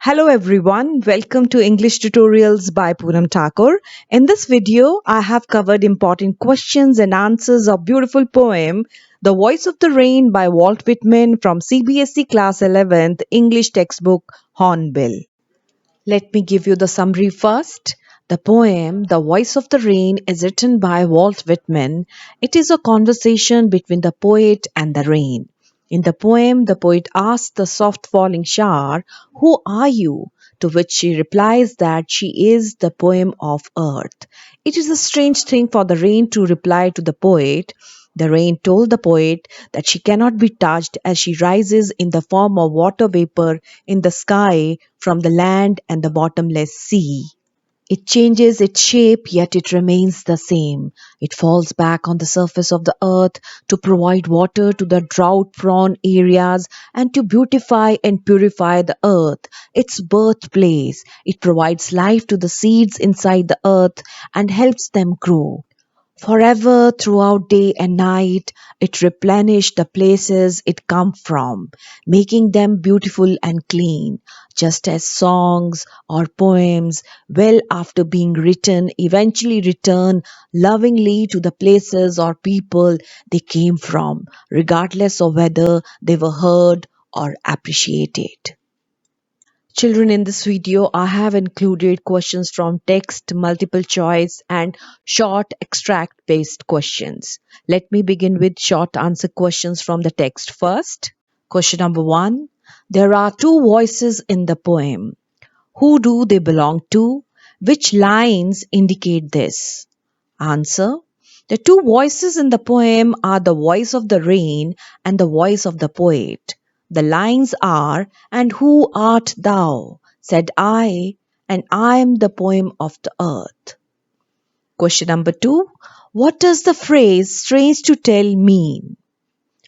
Hello everyone, welcome to English Tutorials by Poonam Thakur. In this video, I have covered important questions and answers of beautiful poem The Voice of the Rain by Walt Whitman from CBSE Class 11th English textbook Hornbill. Let me give you the summary first. The poem The Voice of the Rain is written by Walt Whitman. It is a conversation between the poet and the rain. In the poem, the poet asks the soft falling shower, "Who are you?" To which she replies that she is the poem of earth. It is a strange thing for the rain to reply to the poet. The rain told the poet that she cannot be touched as she rises in the form of water vapor in the sky from the land and the bottomless sea. It changes its shape, yet it remains the same. It falls back on the surface of the earth to provide water to the drought-prone areas and to beautify and purify the earth, its birthplace. It provides life to the seeds inside the earth and helps them grow. Forever throughout day and night, it replenished the places it come from, making them beautiful and clean, just as songs or poems, well after being written, eventually return lovingly to the places or people they came from, regardless of whether they were heard or appreciated. Children, in this video, I have included questions from text, multiple choice, and short extract based questions. Let me begin with short answer questions from the text first. Question number one. There are two voices in the poem. Who do they belong to? Which lines indicate this? Answer. The two voices in the poem are the voice of the rain and the voice of the poet. The lines are, "And who art thou?" said I, and I am the poem of the earth. Question number two. What does the phrase "strange to tell" mean?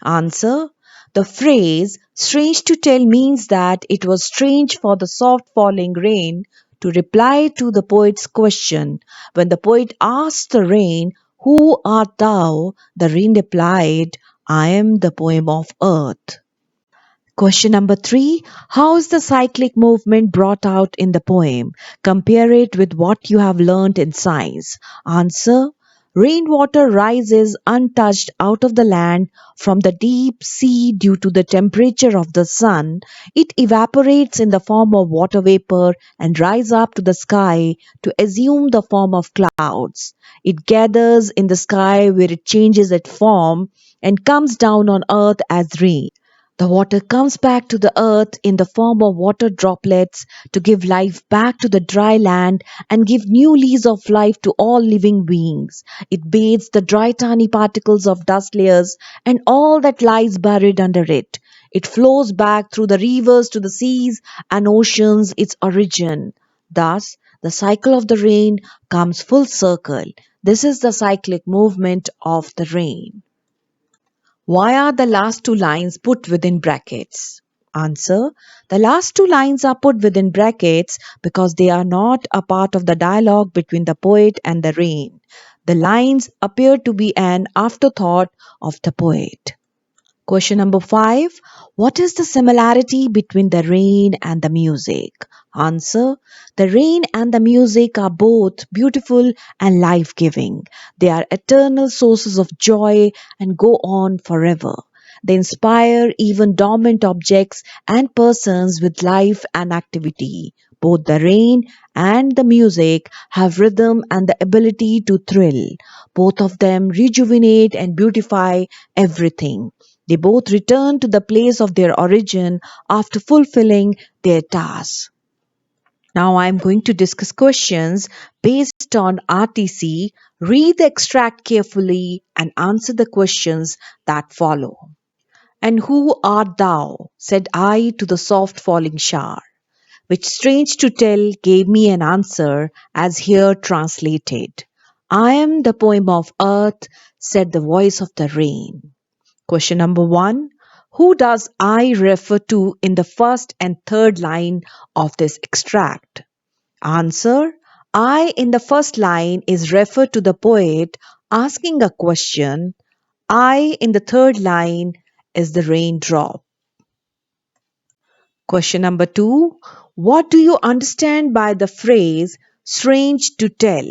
Answer. The phrase "strange to tell" means that it was strange for the soft falling rain to reply to the poet's question. When the poet asked the rain, "Who art thou?" the rain replied, "I am the poem of earth." Question number three. How is the cyclic movement brought out in the poem? Compare it with what you have learnt in science. Answer. Rainwater rises untouched out of the land from the deep sea due to the temperature of the sun. It evaporates in the form of water vapor and rises up to the sky to assume the form of clouds. It gathers in the sky where it changes its form and comes down on earth as rain. The water comes back to the earth in the form of water droplets to give life back to the dry land and give new lease of life to all living beings. It bathes the dry tiny particles of dust layers and all that lies buried under it. It flows back through the rivers to the seas and oceans, its origin. Thus, the cycle of the rain comes full circle. This is the cyclic movement of the rain. Why are the last two lines put within brackets? Answer. The last two lines are put within brackets because they are not a part of the dialogue between the poet and the rain. The lines appear to be an afterthought of the poet. Question number five. What is the similarity between the rain and the music? Answer. The rain and the music are both beautiful and life giving. They are eternal sources of joy and go on forever. They inspire even dormant objects and persons with life and activity. Both the rain and the music have rhythm and the ability to thrill. Both of them rejuvenate and beautify everything. They both return to the place of their origin after fulfilling their task. Now I am going to discuss questions based on RTC. Read the extract carefully and answer the questions that follow. "And who art thou?" said I to the soft falling shower, which, strange to tell, gave me an answer as here translated. "I am the poem of earth," said the voice of the rain. Question number one. Who does I refer to in the first and third line of this extract? Answer. I in the first line is referred to the poet asking a question. I in the third line is the raindrop. Question number two. What do you understand by the phrase strange to tell?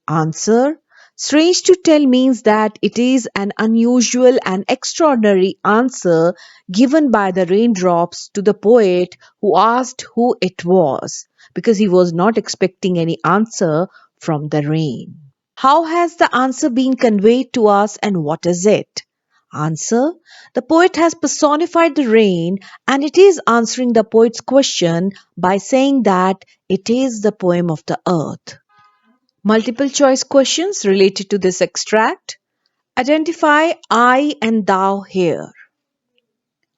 Answer. Strange to tell means that it is an unusual and extraordinary answer given by the raindrops to the poet who asked who it was, because he was not expecting any answer from the rain. How has the answer been conveyed to us and what is it? Answer. The poet has personified the rain and it is answering the poet's question by saying that it is the poem of the earth. Multiple choice questions related to this extract. Identify I and thou here.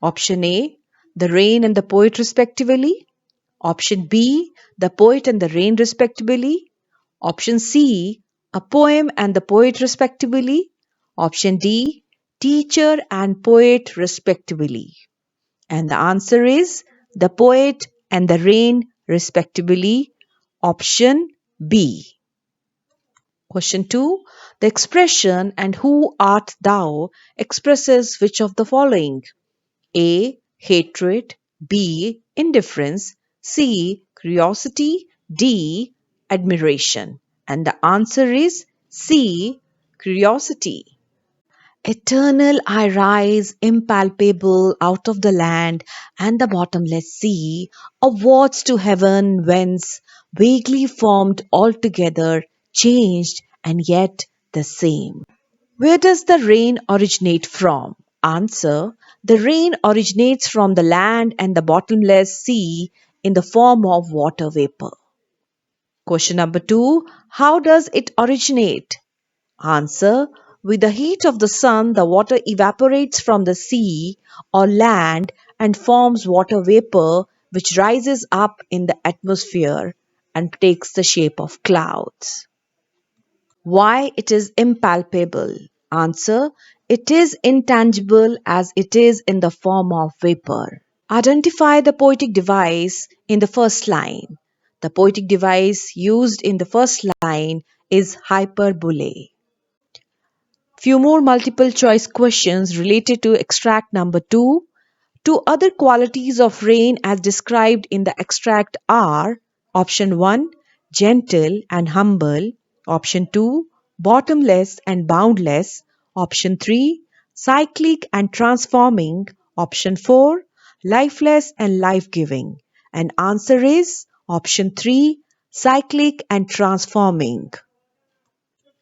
Option A, the rain and the poet respectively. Option B, the poet and the rain respectively. Option C, a poem and the poet respectively. Option D, teacher and poet respectively. And the answer is the poet and the rain respectively. Option B. Question 2. The expression and who art thou expresses which of the following? A. Hatred. B. Indifference. C. Curiosity. D. Admiration. And the answer is C. Curiosity. Eternal I rise, impalpable, out of the land and the bottomless sea, upwards to heaven whence, vaguely formed altogether, changed and yet the same. Where does the rain originate from? Answer. The rain originates from the land and the bottomless sea in the form of water vapor. Question number 2. How does it originate? Answer. With the heat of the sun, the water evaporates from the sea or land and forms water vapor, which rises up in the atmosphere and takes the shape of clouds. Why it is impalpable? Answer. It is intangible as it is in the form of vapor. Identify the poetic device in the first line. The poetic device used in the first line is hyperbole. Few more multiple choice questions related to extract number 2. Two other qualities of rain as described in the extract are: option 1, gentle and humble; option 2, bottomless and boundless; option 3, cyclic and transforming; option 4, lifeless and life-giving. And answer is option 3, cyclic and transforming.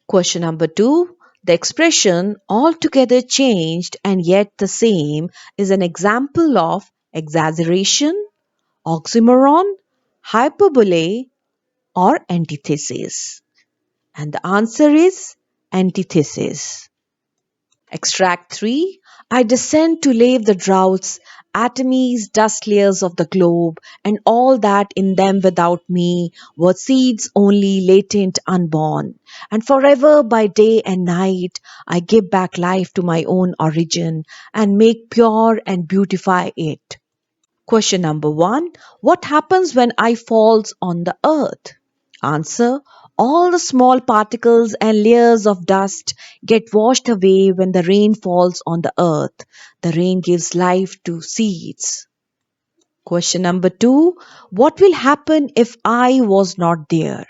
Question number 2. The expression altogether changed and yet the same is an example of exaggeration, oxymoron, hyperbole, or antithesis. And the answer is antithesis. Extract 3. I descend to lave the droughts, atomies, dust layers of the globe, and all that in them without me were seeds only latent unborn. And forever by day and night I give back life to my own origin and make pure and beautify it. Question number 1. What happens when I falls on the earth? Answer. All the small particles and layers of dust get washed away when the rain falls on the earth. The rain gives life to seeds. Question number 2. What will happen if I was not there?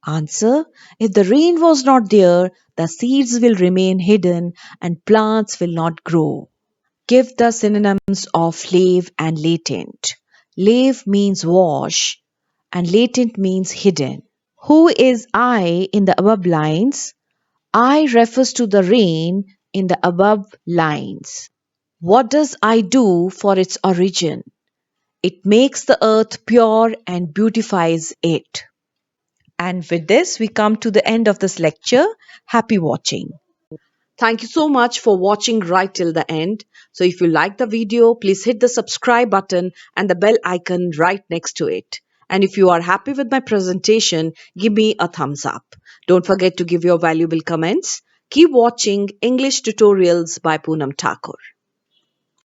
Answer. If the rain was not there, the seeds will remain hidden and plants will not grow. Give the synonyms of lave and latent. Lave means wash and latent means hidden. Who is I in the above lines? I refers to the rain in the above lines. What does I do for its origin? It makes the earth pure and beautifies it. And with this, we come to the end of this lecture. Happy watching. Thank you so much for watching right till the end. So if you like the video, please hit the subscribe button and the bell icon right next to it. And if you are happy with my presentation, give me a thumbs up. Don't forget to give your valuable comments. Keep watching English Tutorials by Poonam Thakur.